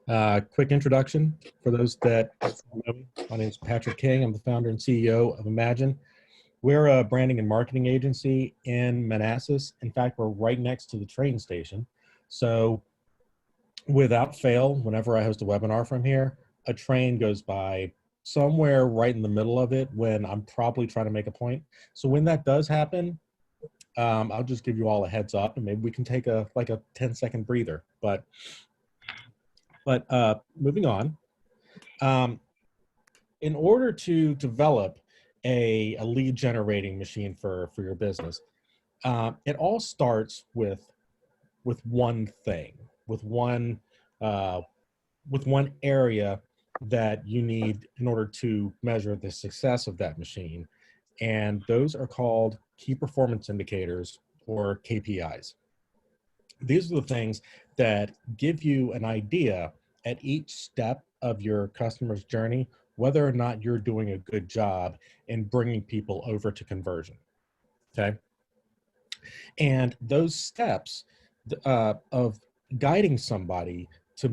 Quick introduction for those that don't know me. My name is Patrick King. I'm the founder and CEO of Imagine. We're a branding and marketing agency in Manassas. In fact, we're right next to the train station. So without fail, whenever I host a webinar from here, a train goes by somewhere right in the middle of it when I'm probably trying to make a point. So when that does happen, I'll just give you all a heads up and maybe we can take a 10-second breather. But moving on, in order to develop a lead generating machine for your business, it all starts with one thing, with one area that you need in order to measure the success of that machine. And those are called key performance indicators, or KPIs. These are the things that give you an idea at each step of your customer's journey whether or not you're doing a good job in bringing people over to conversion, okay? And those steps of guiding somebody to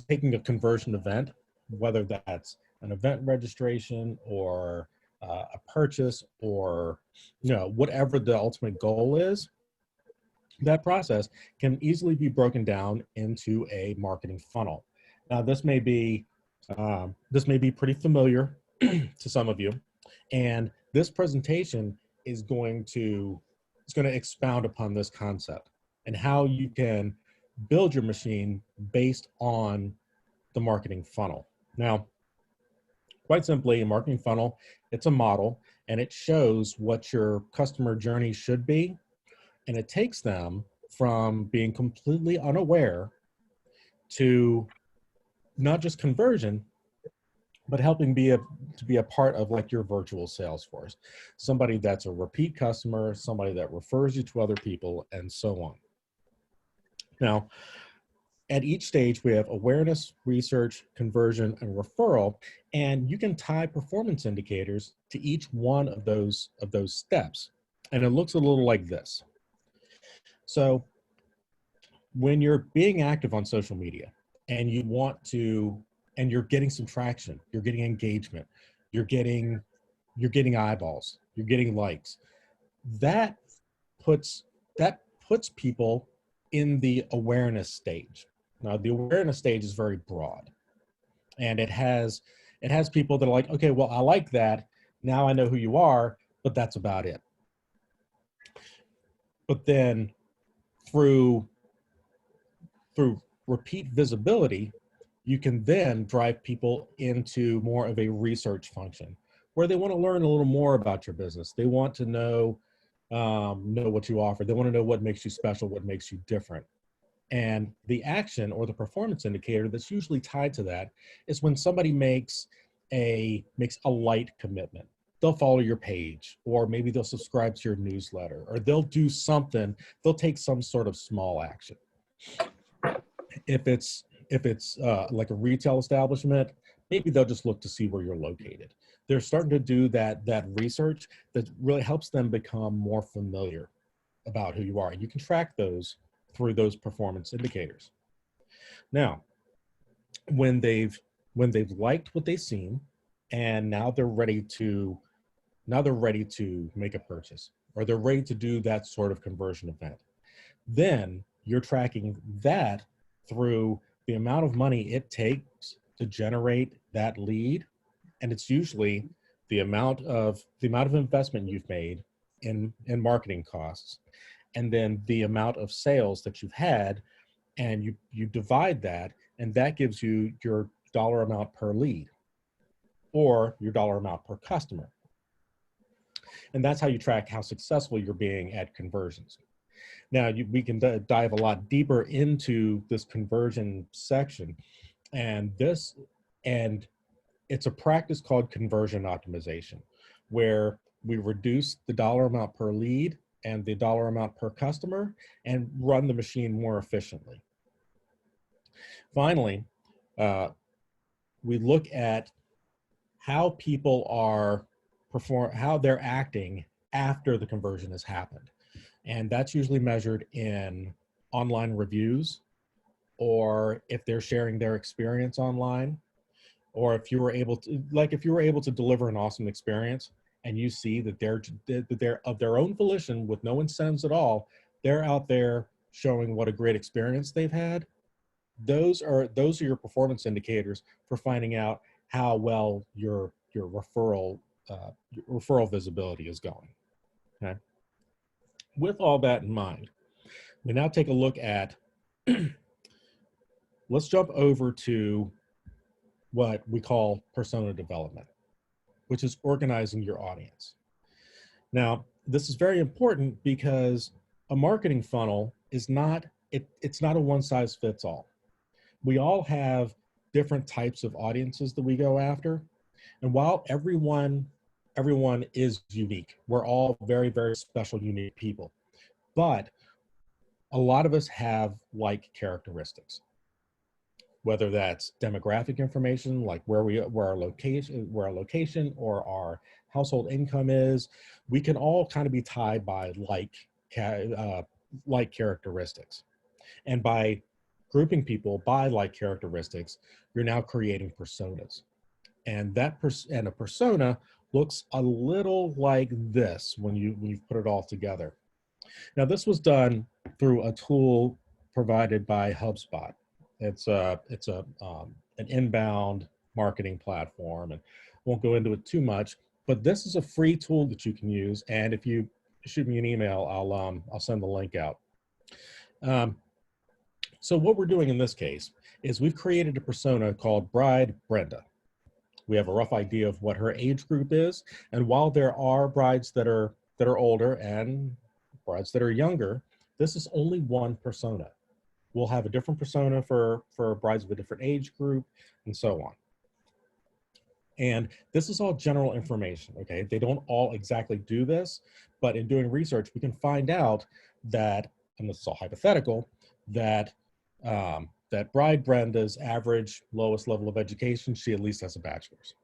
taking a conversion event, whether that's an event registration or a purchase or whatever the ultimate goal is, that process can easily be broken down into a marketing funnel. Now, this may be pretty familiar to some of you, and this presentation is going to expound upon this concept and how you can build your machine based on the marketing funnel. Now, quite simply, a marketing funnel, it's a model, and it shows what your customer journey should be, and it takes them from being completely unaware to not just conversion, but helping to be a part of like your virtual sales force, somebody that's a repeat customer, somebody that refers you to other people, and so on. Now, at each stage, we have awareness, research, conversion, and referral, and you can tie performance indicators to each one of those steps. And it looks a little like this. So when you're being active on social media and and you're getting some traction, you're getting engagement, you're getting eyeballs, you're getting likes, that puts people in the awareness stage. Now, the awareness stage is very broad, and it has people that are like, okay, well, I like that. Now I know who you are, but that's about it. But then through repeat visibility, you can then drive people into more of a research function where they want to learn a little more about your business. They want to know what you offer. They want to know what makes you special, what makes you different. And the action or the performance indicator that's usually tied to that is when somebody makes a light commitment. They'll follow your page, or maybe they'll subscribe to your newsletter, or they'll do something, they'll take some sort of small action. If it's like a retail establishment, maybe they'll just look to see where you're located. They're starting to do that research that really helps them become more familiar about who you are. And you can track those through those performance indicators. Now, when they've liked what they've seen, and now they're ready to make a purchase, or they're ready to do that sort of conversion event, then you're tracking that through the amount of money it takes to generate that lead. And it's usually the amount of investment you've made in marketing costs, and then the amount of sales that you've had, and you divide that, and that gives you your dollar amount per lead or your dollar amount per customer. And that's how you track how successful you're being at conversions. Now, we can dive a lot deeper into this conversion section, and it's a practice called conversion optimization, where we reduce the dollar amount per lead and the dollar amount per customer and run the machine more efficiently. Finally, we look at how people how they're acting after the conversion has happened. And that's usually measured in online reviews, or if they're sharing their experience online, or if you were able to, like if you were able to deliver an awesome experience and you see that they're of their own volition with no incentives at all, they're out there showing what a great experience they've had. Those are your performance indicators for finding out how well your referral visibility is going. Okay. With all that in mind, we now take a look at let's jump over to what we call persona development, which is organizing your audience. Now, this is very important because a marketing funnel is not, it's not a one size fits all. We all have different types of audiences that we go after. And while everyone is unique, we're all very, very special, unique people. But a lot of us have like characteristics, whether that's demographic information, like where our location or our household income is. We can all kind of be tied by like characteristics. And by grouping people by like characteristics, you're now creating personas. And a persona looks a little like this when you've put it all together. Now, this was done through a tool provided by HubSpot. It's an inbound marketing platform, and won't go into it too much. But this is a free tool that you can use, and if you shoot me an email, I'll send the link out. So what we're doing in this case is we've created a persona called Bride Brenda. We have a rough idea of what her age group is, and while there are brides that are older and brides that are younger, this is only one persona. We'll have a different persona for brides of a different age group, and so on. And this is all general information, okay? They don't all exactly do this, but in doing research, we can find out that, and this is all hypothetical, that that Bride Brenda's average lowest level of education, she at least has a bachelor's.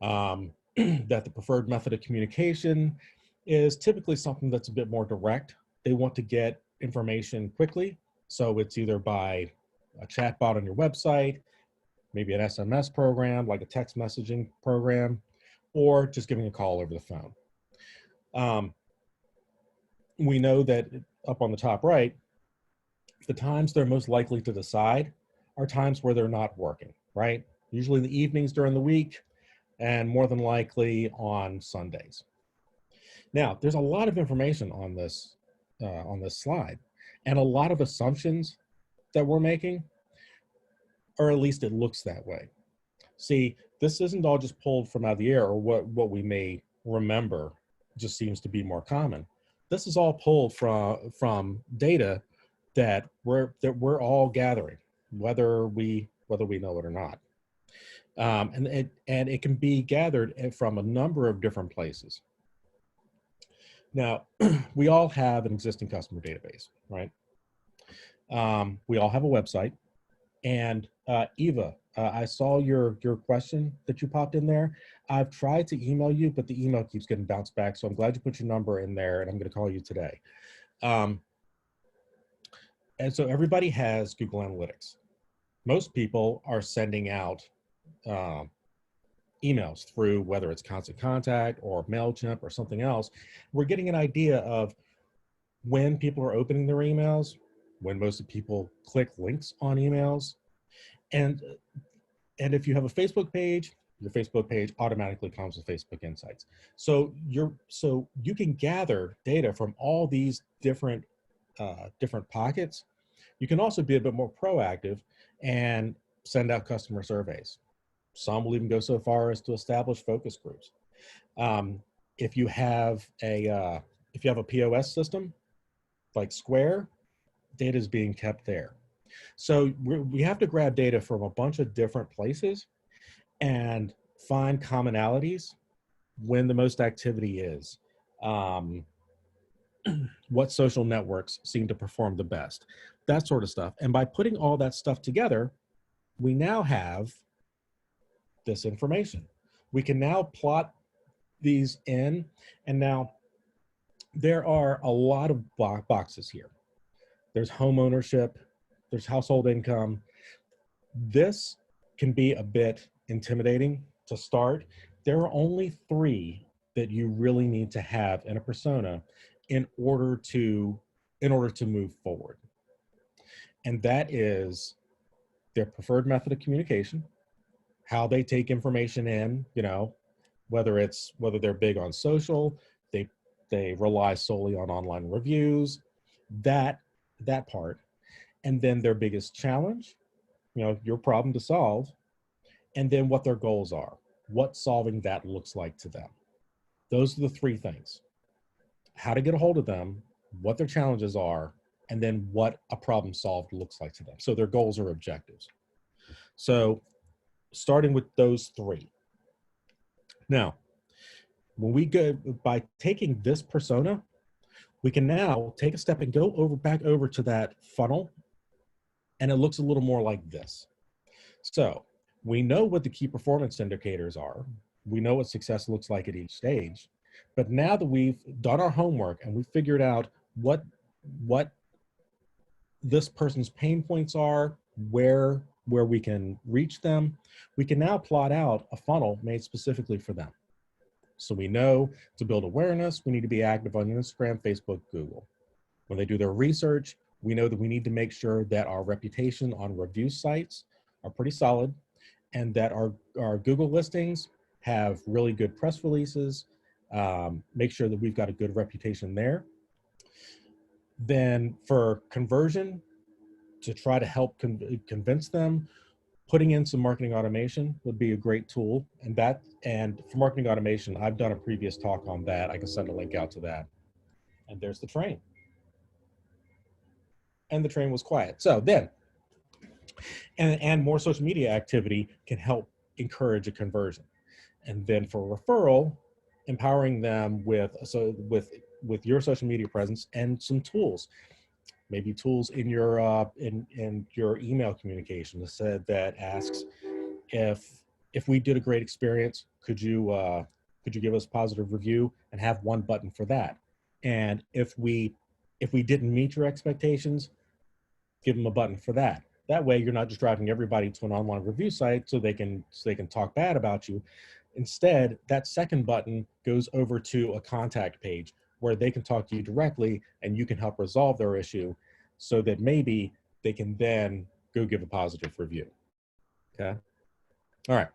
That the preferred method of communication is typically something that's a bit more direct. They want to get information quickly, so it's either by a chat bot on your website, maybe an SMS program, like a text messaging program, or just giving a call over the phone. We know that up on the top right, the times they're most likely to decide are times where they're not working, right? Usually in the evenings during the week, and more than likely on Sundays. Now, there's a lot of information on this slide, and a lot of assumptions that we're making, or at least it looks that way. See, this isn't all just pulled from out of the air, or what we may remember just seems to be more common. This is all pulled from data that we're all gathering, whether we know it or not. And it can be gathered from a number of different places. Now, we all have an existing customer database, right? We all have a website. And Eva, I saw your question that you popped in there. I've tried to email you, but the email keeps getting bounced back. So I'm glad you put your number in there, and I'm going to call you today. And so everybody has Google Analytics. Most people are sending out emails through, whether it's Constant Contact or MailChimp or something else. We're getting an idea of when people are opening their emails, when most of people click links on emails. And if you have a Facebook page, your Facebook page automatically comes with Facebook Insights. So you can gather data from all these different pockets. You can also be a bit more proactive and send out customer surveys. Some will even go so far as to establish focus groups. If you have a POS system like Square, data is being kept there. So we have to grab data from a bunch of different places and find commonalities when the most activity is. What social networks seem to perform the best, that sort of stuff. And by putting all that stuff together, we now have this information. We can now plot these in, and now there are a lot of boxes here. There's home ownership, there's household income. This can be a bit intimidating to start. There are only three that you really need to have in a persona in order to move forward. And that is their preferred method of communication, how they take information in, whether they're big on social, they rely solely on online reviews, that part. And then their biggest challenge, your problem to solve, and then what their goals are, what solving that looks like to them. Those are the three things: how to get a hold of them, what their challenges are, and then what a problem solved looks like to them. So their goals or objectives. So starting with those three. Now, when we go, by taking this persona, we can now take a step and go back over to that funnel, and it looks a little more like this. So we know what the key performance indicators are. We know what success looks like at each stage. But now that we've done our homework and we figured out what this person's pain points are, where we can reach them, we can now plot out a funnel made specifically for them. So we know to build awareness, we need to be active on Instagram, Facebook, Google. When they do their research, we know that we need to make sure that our reputation on review sites are pretty solid, and that our Google listings have really good press releases. Make sure that we've got a good reputation there. Then for conversion, to try to help convince them, putting in some marketing automation would be a great tool. And for marketing automation, I've done a previous talk on that. I can send a link out to that. And there's the train. And the train was quiet. So then, and more social media activity can help encourage a conversion. And then for referral, empowering them with your social media presence and some tools, maybe tools in your in your email communication that asks, if we did a great experience, could you give us a positive review, and have one button for that. And if we didn't meet your expectations, give them a button for that. That way, you're not just driving everybody to an online review site so they can talk bad about you. Instead, that second button goes over to a contact page where they can talk to you directly, and you can help resolve their issue, so that maybe they can then go give a positive review. Okay. All right.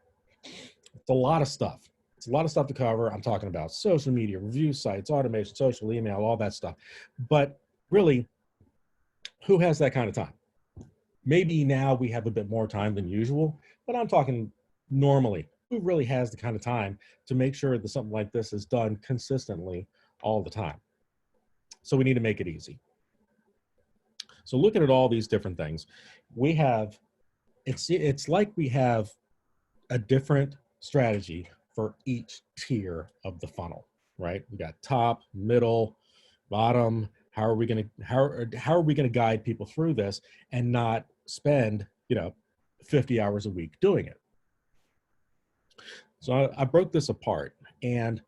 It's a lot of stuff. It's a lot of stuff to cover. I'm talking about social media, review sites, automation, social email, all that stuff. But really, who has that kind of time? Maybe now we have a bit more time than usual, but I'm talking normally. Who really has the kind of time to make sure that something like this is done consistently all the time? So we need to make it easy. So looking at all these different things, we have, it's like we have a different strategy for each tier of the funnel, right? We got top, middle, bottom. How are we going to guide people through this and not spend 50 hours a week doing it? So I broke this apart, and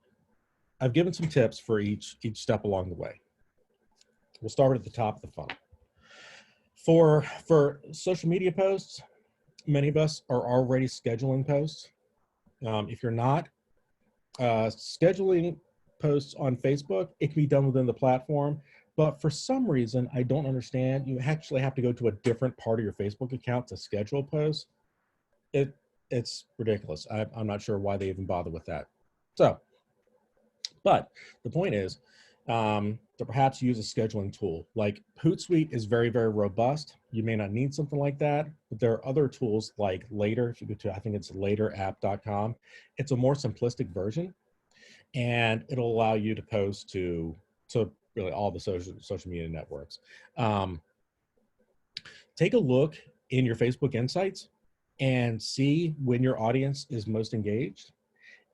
I've given some tips for each step along the way. We'll start at the top of the funnel. For social media posts, many of us are already scheduling posts. If you're not, scheduling posts on Facebook, it can be done within the platform. But for some reason, I don't understand, you actually have to go to a different part of your Facebook account to schedule posts. It's ridiculous. I'm not sure why they even bother with that. So, but the point is to perhaps use a scheduling tool. Like Hootsuite is very, very robust. You may not need something like that, but there are other tools like Later. If you go to, I think it's laterapp.com. It's a more simplistic version, and it'll allow you to post to really all the social media networks. Take a look in your Facebook Insights and see when your audience is most engaged,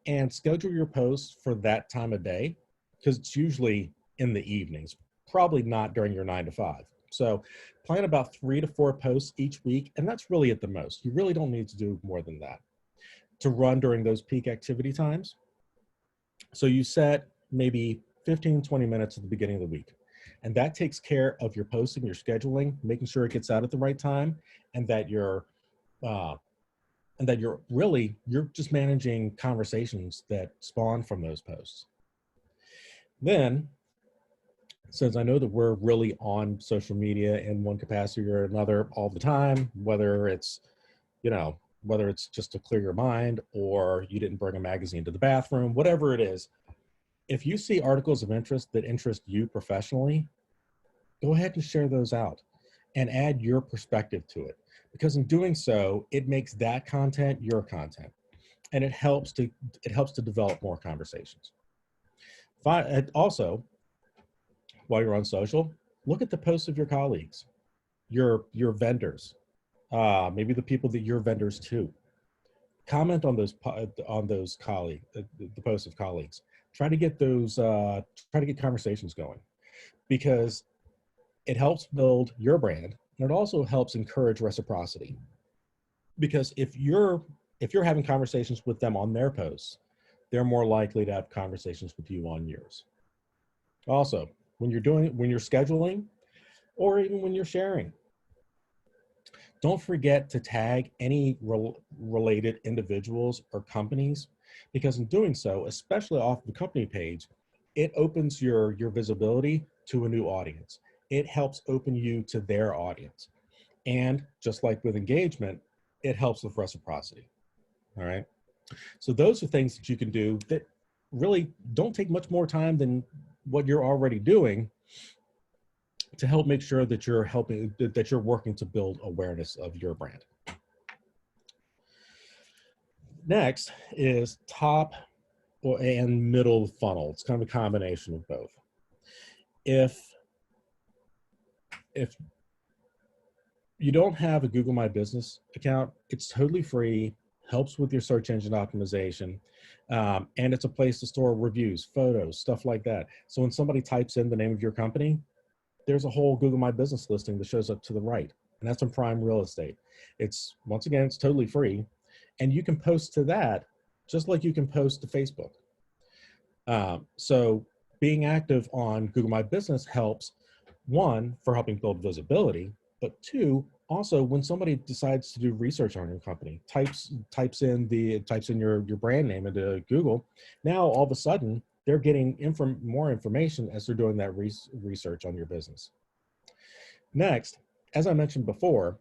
and schedule your posts for that time of day, because it's usually in the evenings, probably not during your 9 to 5. So plan about 3 to 4 posts each week, and that's really at the most. You really don't need to do more than that to run during those peak activity times. So you set maybe 15, 20 minutes at the beginning of the week, And that takes care of your posting, your scheduling, making sure it gets out at the right time, and that you're you're just managing conversations that spawn from those posts. Then, since I know that we're really on social media in one capacity or another all the time, whether it's, whether it's just to clear your mind or you didn't bring a magazine to the bathroom, whatever it is, if you see articles of interest that interest you professionally, go ahead and share those out and add your perspective to it. Because in doing so, it makes that content your content, and it helps to develop more conversations. Also, while you're on social, look at the posts of your colleagues, your vendors, maybe the people that you're vendors to. Comment on those colleagues, the posts of colleagues. Try to get conversations going, because it helps build your brand, and it also helps encourage reciprocity. Because if you're having conversations with them on their posts, they're more likely to have conversations with you on yours. Also, when you're scheduling, or even when you're sharing, don't forget to tag any related individuals or companies, because in doing so, especially off the company page, it opens your visibility to a new audience. It helps open you to their audience. And just like with engagement, it helps with reciprocity. All right. So those are things that you can do that really don't take much more time than what you're already doing, to help make sure that you're working to build awareness of your brand. Next is top and middle funnel. It's kind of a combination of both. If you don't have a Google My Business account, it's totally free, helps with your search engine optimization, and it's a place to store reviews, photos, stuff like that. So when somebody types in the name of your company, there's a whole Google My Business listing that shows up to the right, and that's on prime real estate. Once again, it's totally free, and you can post to that just like you can post to Facebook. So being active on Google My Business helps, one, for helping build visibility, but two, also when somebody decides to do research on your company, types in your brand name into Google, now all of a sudden they're getting more information as they're doing that research on your business. Next, as I mentioned before,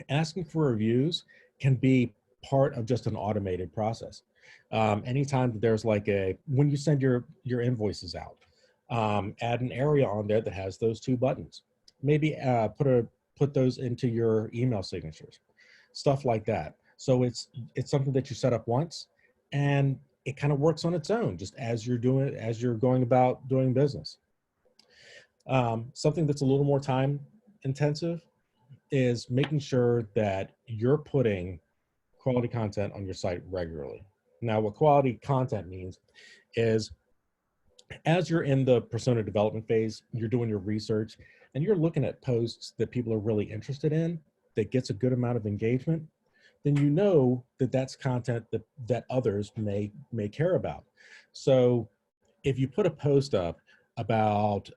asking for reviews can be part of just an automated process. Anytime that there's when you send your invoices out, add an area on there that has those two buttons. Maybe put those into your email signatures, stuff like that. So it's something that you set up once, and it kind of works on its own, just as you're going about doing business. Something that's a little more time intensive is making sure that you're putting quality content on your site regularly. Now, what quality content means is, as you're in the persona development phase, you're doing your research and you're looking at posts that people are really interested in, that gets a good amount of engagement, then you know that that's content that others may care about. So if you put a post up about,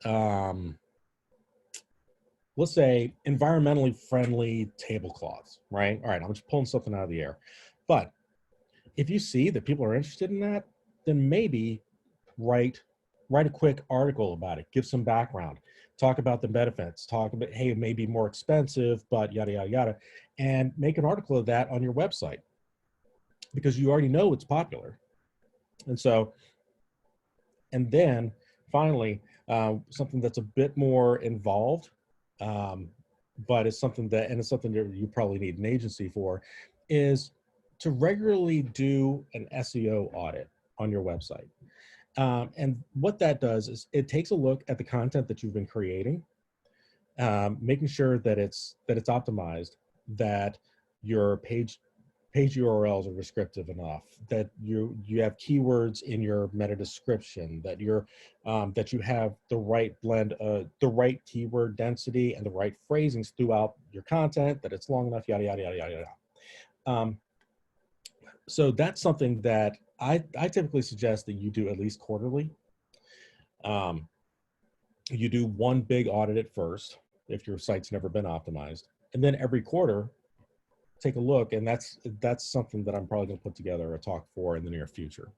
let's say, environmentally friendly tablecloths, right? All right, I'm just pulling something out of the air. But if you see that people are interested in that, then maybe write a quick article about it, give some background, talk about the benefits, talk about, hey, it may be more expensive, but yada, yada, yada, and make an article of that on your website, because you already know it's popular. And then finally, something that's a bit more involved, but it's something that you probably need an agency for, is to regularly do an SEO audit on your website. And what that does is it takes a look at the content that you've been creating, making sure that it's optimized, that your page URLs are descriptive enough, that you have keywords in your meta description, that that you have the right blend, the right keyword density and the right phrasings throughout your content, that it's long enough, yada, yada, yada, yada, yada. So that's something that I typically suggest that you do at least quarterly. You do one big audit at first if your site's never been optimized, and then every quarter take a look. And that's something that I'm probably going to put together a talk for in the near future.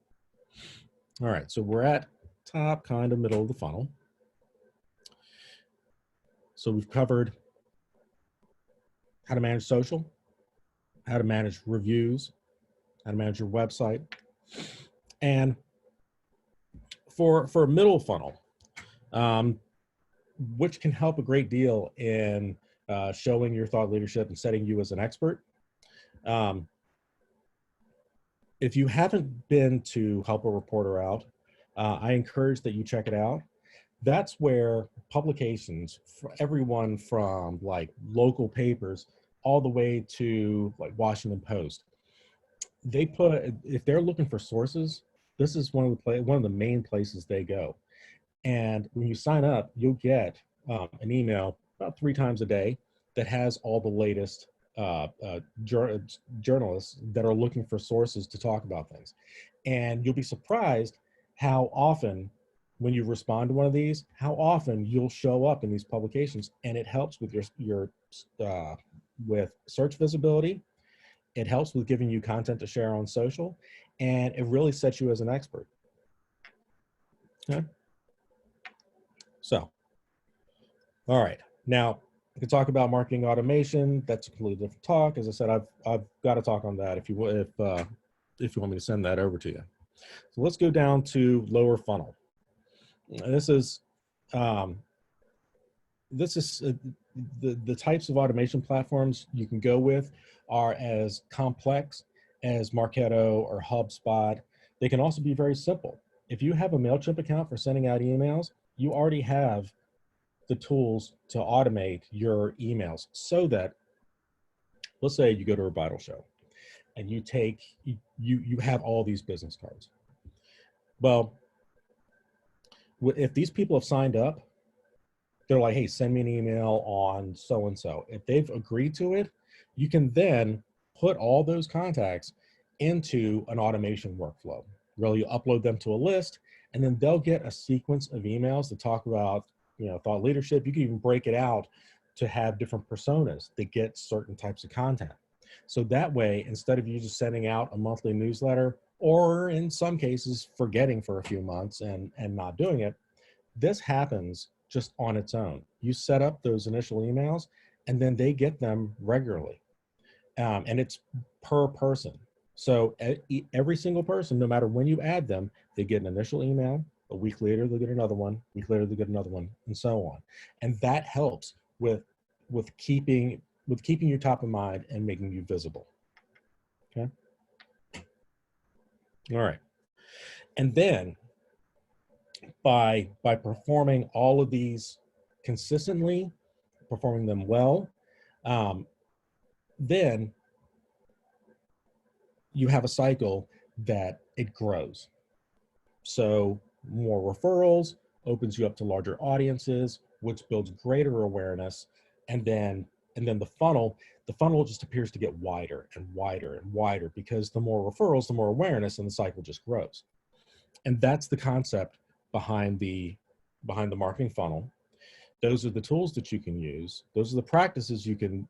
All right, so we're at top, kind of middle of the funnel. So we've covered how to manage social, how to manage reviews, how to manage your website. And for a middle funnel, which can help a great deal in showing your thought leadership and setting you as an expert. If you haven't been to Help a Reporter Out, I encourage that you check it out. That's where publications, for everyone from like local papers all the way to like Washington Post, they put, if they're looking for sources, this is one of the main places they go. And when you sign up, you'll get an email about 3 times a day that has all the latest journalists that are looking for sources to talk about things. And you'll be surprised how often, when you respond to one of these, how often you'll show up in these publications, and it helps with your with search visibility. It helps with giving you content to share on social, and it really sets you as an expert. Okay. So, all right. Now, we can talk about marketing automation. That's a completely different talk. As I said, I've got a talk on that if you want me to send that over to you. So let's go down to lower funnel. This is the types of automation platforms you can go with are as complex as Marketo or HubSpot. They can also be very simple. If you have a MailChimp account for sending out emails, you already have the tools to automate your emails, so that, let's say you go to a bridal show and you have all these business cards. Well, if these people have signed up, they're like, hey, send me an email on so-and-so. If they've agreed to it, you can then put all those contacts into an automation workflow. Really, you upload them to a list, and then they'll get a sequence of emails to talk about, thought leadership. You can even break it out to have different personas that get certain types of content. So that way, instead of you just sending out a monthly newsletter, or in some cases, forgetting for a few months and not doing it, this happens just on its own. You set up those initial emails, and then they get them regularly. And it's per person. So every single person, no matter when you add them, they get an initial email. A week later, they'll get another one. A week later, they'll get another one, and so on. And that helps with keeping you top of mind and making you visible. Okay. All right. And then by performing all of these consistently, performing them well, then you have a cycle that it grows. So more referrals opens you up to larger audiences, which builds greater awareness. And then the funnel just appears to get wider and wider and wider, because the more referrals, the more awareness, and the cycle just grows. And that's the concept behind the marketing funnel. Those are the tools that you can use. Those are the practices you can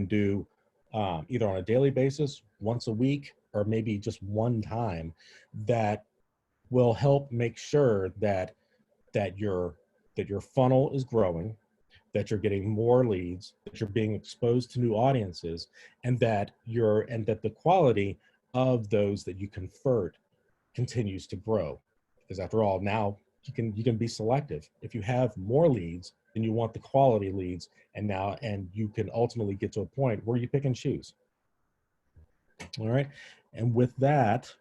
do either on a daily basis, once a week, or maybe just one time, that will help make sure that your funnel is growing, that you're getting more leads, that you're being exposed to new audiences, and that the quality of those that you convert continues to grow. Because after all, now you can be selective. If you have more leads, then you want the quality leads, and you can ultimately get to a point where you pick and choose. All right. And with that,